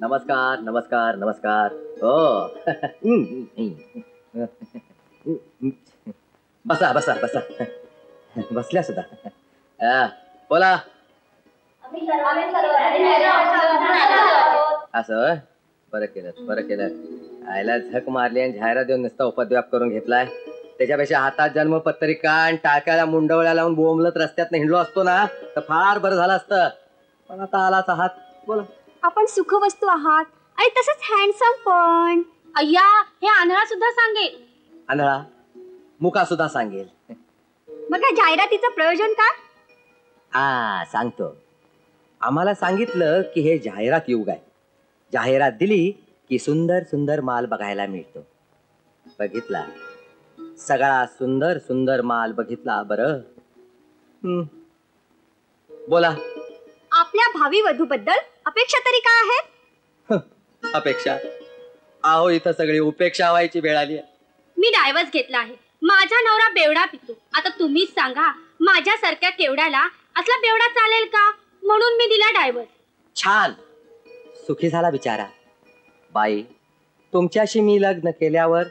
नमस्कार नमस्कार नमस्कार. हो बसा बसा बसा. बसल्या सुद्धा. बोला. असं बरं केलं बरं केलं. आयला झक मारली आणि जाहिरात देऊन नुसता उपद्व्याप करून घेतलाय. त्याच्यापेक्षा हातात जन्मपत्रिका आणि टाक्याला मुंडवळ्या लावून बोंबलत रस्त्यात हिंडलो असतो ना तर फार बरं झालं असतं. पण आता आलाच आहात. बोला. आपण सुखवस्तू आहात आणि तसंच हँडसम पण. अय्या हे आंधळा सुद्धा सांगेल. आंधळा मुका सुद्धा सांगेल. मग या जाहिरातीचं प्रयोजन काय? सांगतो. आम्हाला सांगितलं की हे जाहिरात युग आहे. जाहिरात दिली की सुंदर सुंदर माल बघायला मिळतो. बघितला सगळा सुंदर सुंदर माल बघितला. बरं बोला. आपल्या भावी वधूबद्दल अपेक्षा तरी काय आहेत? अपेक्षा? आहो इथं सगळी उपेक्षा व्हायची वेळ आली. मी डायव्हर्स घेतला आहे. माझा नवरा बेवडा पितो. आता तुम्हीच सांगा माझ्यासारख्या केवड्याला असला बेवडा चालेल का? म्हणून मी दिला डायव्हर्स. छान सुखी झाला बिचारा. बाई तुमच्याशी मी लग्न केल्यावर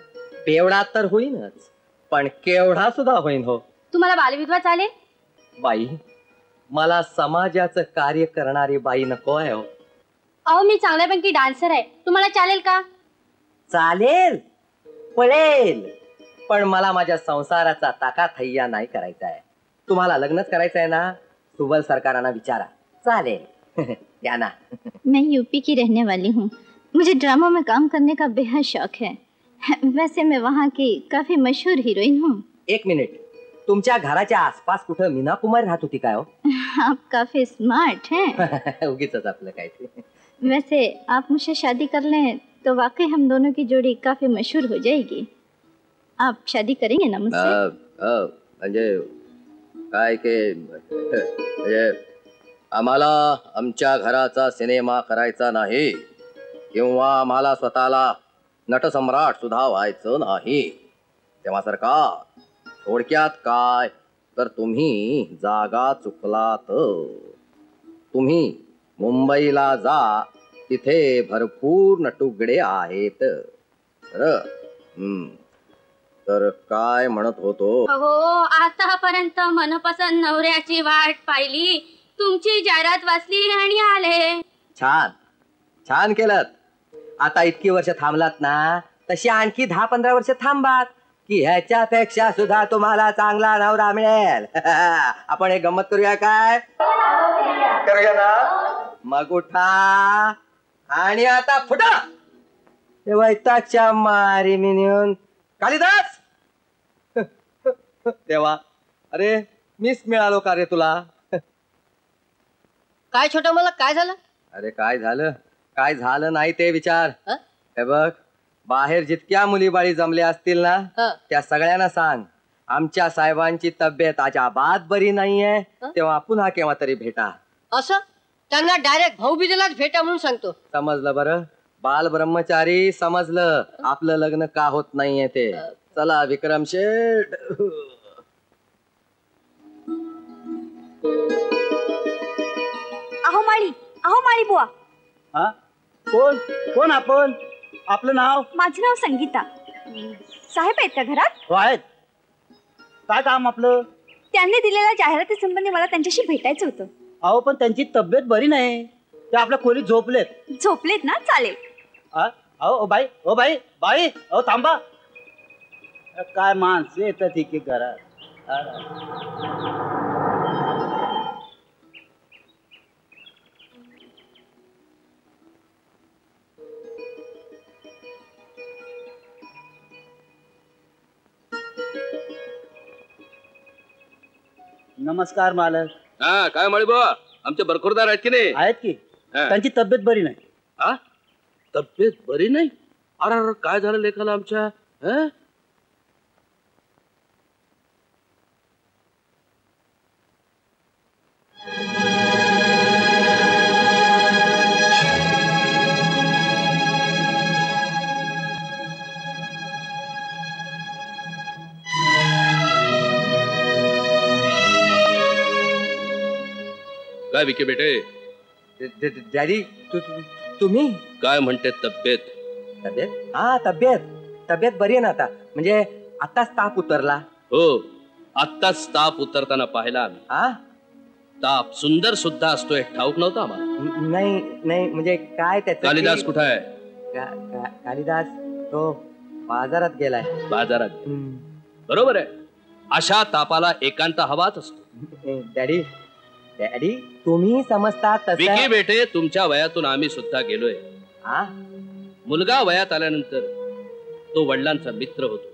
बेवडा तर होईनच पण केवढा सुद्धा होईन. हो. तुम्हाला बालविधवा चालेल? बाई मला समाजाचं कार्य करणारी बाई नको आहे. हो. अहो मी चांगल्यापैकी डान्सर आहे. तुम्हाला चालेल का? चालेल पळेल पण मला माझ्या संसाराचा ताकाथैया नाही करायचा आहे. तुम्हाला लग्नच करायचं आहे ना? सुबल सरकारांना विचारा. चालेल या ना. मैं यूपी की रहने वाली हूँ. मुझे ड्रामा में काम करने का बेहद शौक है. वैसे मैं वहाँ की काफी मशहूर हीरोइन हूँ. एक मिनिट. तुमच्या घराच्या आसपास कुठं मीना कुमार राहत होती काय? हो आप काफी स्मार्ट हैं. उगीच आपलं काय ते. वैसे आप मुझसे शादी कर लें तो वाकई हम दोनों की जोड़ी काफी मशहूर हो जाएगी. आप शादी करेंगे ना मुझसे? म्हणजे काय के म्हणजे आम्हाला आमच्या घराचा सिनेमा करायचा नाही किंवा आम्हाला स्वतःला नटसम्राट सुद्धा व्हायचं नाही. तेव्हा सरकार थोडक्यात काय तर तुम्ही जागा चुकलात. तुम्ही मुंबईला जा. तिथे भरपूर नटुगडे आहेत. तर काय म्हणत होतो? हो आतापर्यंत मनपसंत नवऱ्याची वाट पाहिली. तुमची जाहिरात वाचली आणि आले. छान छान केलं. आता इतकी वर्ष थांबलात ना तशी आणखी 10-15 वर्ष थांबात की ह्याच्यापेक्षा सुद्धा तुम्हाला चांगला नवरा मिळेल. आपण एक गंमत करूया काय? करूया ना? मग उठा आणि आता फुटा. ते वैतागच्या मारी मी नेऊन कालिदास. तेव्हा अरे मीच मिळालो का रे तुला? काय छोटा मला काय झालं? अरे काय झालं काय झालं नाही ते विचार. हे बघ बाहेर जितक्या मुलीबाळी जमल्या असतील ना त्या सगळ्यांना सांग आमच्या साहेबांची तब्येत अजिबात बरी नाहीये. तेव्हा पुन्हा केव्हा तरी भेटा. असं त्यांना डायरेक्ट भाऊबीजेलाच भेटा म्हणून सांगतो. समजलं बरं? बाल ब्रह्मचारी समजलं. आपलं लग्न का होत नाहीये ते. चला विक्रम शेठ. अहो माळी बुवा. कोण कोण आपण? आपलं नाव? माझं नाव संगीता. साहेब आहेत का घरात? हो आहेत. काय काम आपलं? त्यांनी दिलेल्या जाहिराती संबंधी मला त्यांच्याशी भेटायचं होतं. अहो पण त्यांची तब्येत बरी नाही. ते आपल्या खोलीत झोपलेत. झोपलेत ना? चालेल. अहो बाई ओ बाई बाई अहो थांबा. काय माणसं येतात ठीक आहे घरात. नमस्कार मालक. काय माळी बुवा आमचे बरखुरदार आहेत की नाही? आहेत की. त्यांची तब्येत बरी नाही. तब्येत बरी नाही? अरे काय झालं लेखाला आमच्या? काय विके बेटे? डॅडी तुम्ही काय म्हणते तब्येत? तब्येत? हा तब्येत बरी आहे ना आता, म्हणजे आताच ताप उतरला. हो, आत्ताच ताप उतरताना पाहिला आम्ही. हा ताप सुंदर सुद्धा असतोय ठाऊक नव्हता आम्हाला. नाही म्हणजे काय त्याचं? कालिदास कुठं आहे? कालिदास तो बाजारात गेलाय. बाजारात? बरोबर आहे, अशा तापाला एकांत हवाच असतो. डॅडी तुम्ही समजता विकी तसं. बेटे, तुमच्या वयातून आम्ही सुद्धा गेलोय. हा मुलगा वयात आल्यानंतर तो वडिलांचा मित्र होतो.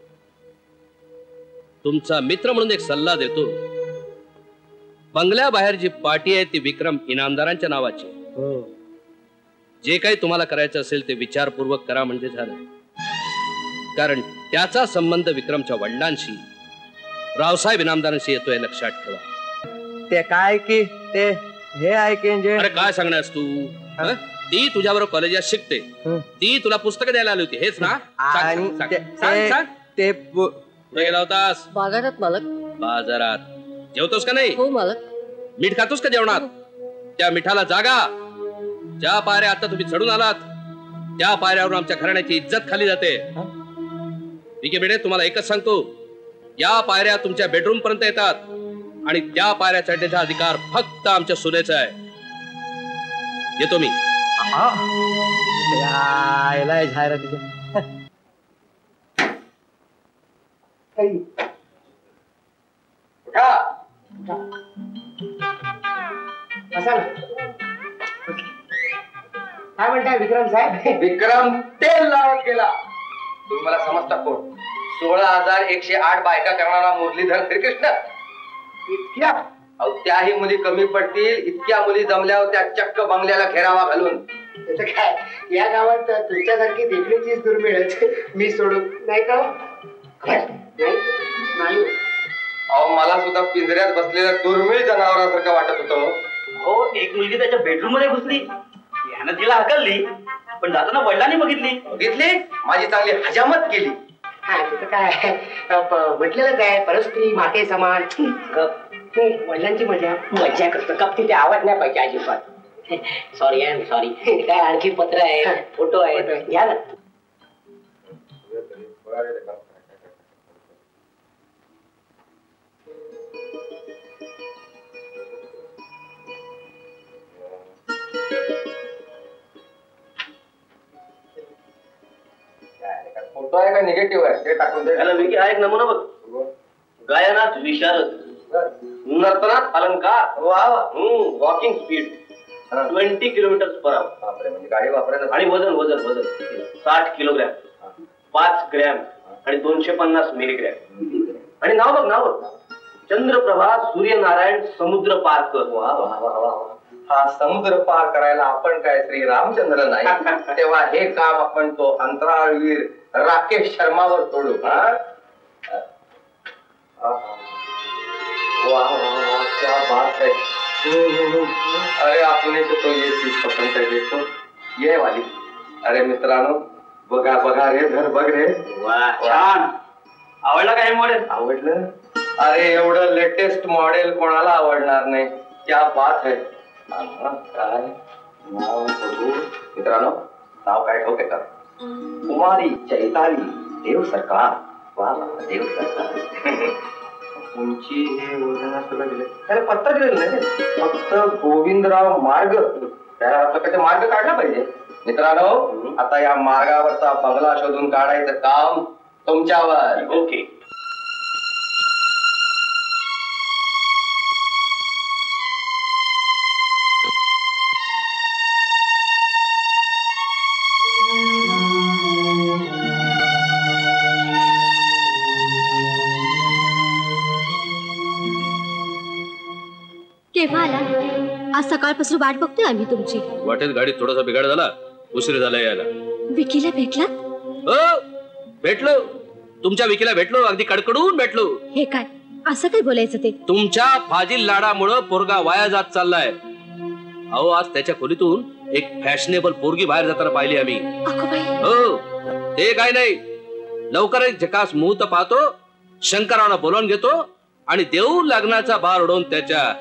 तुमचा मित्र म्हणून एक सल्ला देतो, बंगल्याबाहेर जी पार्टी आहे ती विक्रम इनामदारांच्या नावाची. जे काही तुम्हाला करायचं असेल ते विचारपूर्वक करा म्हणजे झालं. कारण त्याचा संबंध विक्रमच्या वडिलांशी, रावसाहेब इनामदारांशी येतोय, लक्षात ठेवा. ते काय की ते हे आहे की म्हणजे अरे काय सांगण्यास तू? ती तुझ्याबरोबर कॉलेजात शिकते, ती तुला पुस्तकं द्यायला आली होती, हेच ना? आणि ते कुठे गेला होतास? बाजारात मालक. बाजारात. जेवतोस का नाही? हो मालक. मीठ खातोस का जेवणात? त्या मिठाला जागा. ज्या पायऱ्या आता तुम्ही चढून आलात त्या पायऱ्यावरून आमच्या घराण्याची इज्जत खाली जाते. विके बेटे, तुम्हाला एकच सांगतो, या पायऱ्या तुमच्या बेडरूम पर्यंत येतात आणि त्या पायऱ्या चढण्याचा अधिकार फक्त आमच्या सुनेचा आहे. येतो मी. काय म्हणताय विक्रम साहेब? विक्रम तेल लावत गेला. तुम्ही मला समजता कोण? 16,108 बायका करणारा मुरलीधर श्रीकृष्ण. इतक्या? त्याही मुली कमी पडतील इतक्या मुली जमल्यावर त्या चक्क बंगल्याला घेरावा घालून. काय या गावात तुमच्यासारखी देखणीचीच दुर्मिळच. मी सोडून नाही का? नाही. अहो, मला सुद्धा पिंजऱ्यात बसलेल्या दुर्मिळ जनावरासारखं वाटत होतं. हो, एक मुलगी त्याच्या बेडरूम मध्ये घुसली, यानं तिला हकलली, पण जाताना वडिलांनी बघितली. माझी चांगली हजामत केली. हा तिथं काय म्हटलेलंच आहे, परस्त्री माते समान. वडिलांची मजा करतो कप तिथे आवाज नाही पाहिजे अजिबात. Sorry I am sorry. काय आणखी पत्र आहे, फोटो आहे, घ्या ना. फोटो आहे का निगेटिव्ह आहे ते टाकून दे. विकी, हा एक नमुना बघ. गायनात विशारद, नर्तनात अलंकार, वॉकिंग स्पीड 20 किलोमीटर/आवर. म्हणजे गाडी वापरायला. आणि वजन 60 किलोग्रॅम, 5 ग्रॅम आणि 250 मिलीग्रॅम. आणि नाव बघ, चंद्रप्रभा सूर्यनारायण समुद्र पार कर. वा वा वा वा. हा समुद्र पार करायला आपण काय श्री रामचंद्र नाही, तेव्हा हे काम आपण तो अंतराळवीर राकेश शर्मावर सोडू. क्या बात है. अरे आपण तो ये चीज पसंत है, देखो ये वाली. अरे मित्रांनो, बघा रे, घर बघ रे. वा, छान. आवडला का हे मॉडेल? आवडलं. अरे एवढं लेटेस्ट मॉडेल कोणाला आवडणार नाही. क्या बात है. काय नाव बघू मित्रांनो, नाव काय ठोके का? कुमारी चैताली देव सरकार. वा वा, देव सरकार. उंची हे वजन सगळं दिलं, त्याला पत्ता दिलेलं नाही, फक्त गोविंदराव मार्ग. त्याला मार्ग काढला पाहिजे. मित्रांनो, आता या मार्गावरचा बंगला शोधून काढायचं काम तुमच्यावर. ओके. केव्हा आला? आज सकाळपासून वाट बघतोय आम्ही तुमची. वाटेत गाडीत थोडासा बिघाड झाला, उशीर झाला यायला. विकीला भेटलात? हो, भेटलो. तुमच्या विकीला भेटलो, अगदी कडकडून भेटलो. हे काय असं काय बोलायचं ते? तुमच्या फाजील लाडामुळं पोरगा वाया जात चाललाय. अहो, आज त्याच्या खोलीतून एक फॅशनेबल पोरगी बाहेर जाताना पाहिली आम्ही. हो, ते काय नाही, लवकरच झकास मुहूर्त पाहतो, शंकरावला बोलावून घेतो आणि देऊ लग्नाचा बार उडवून त्याच्या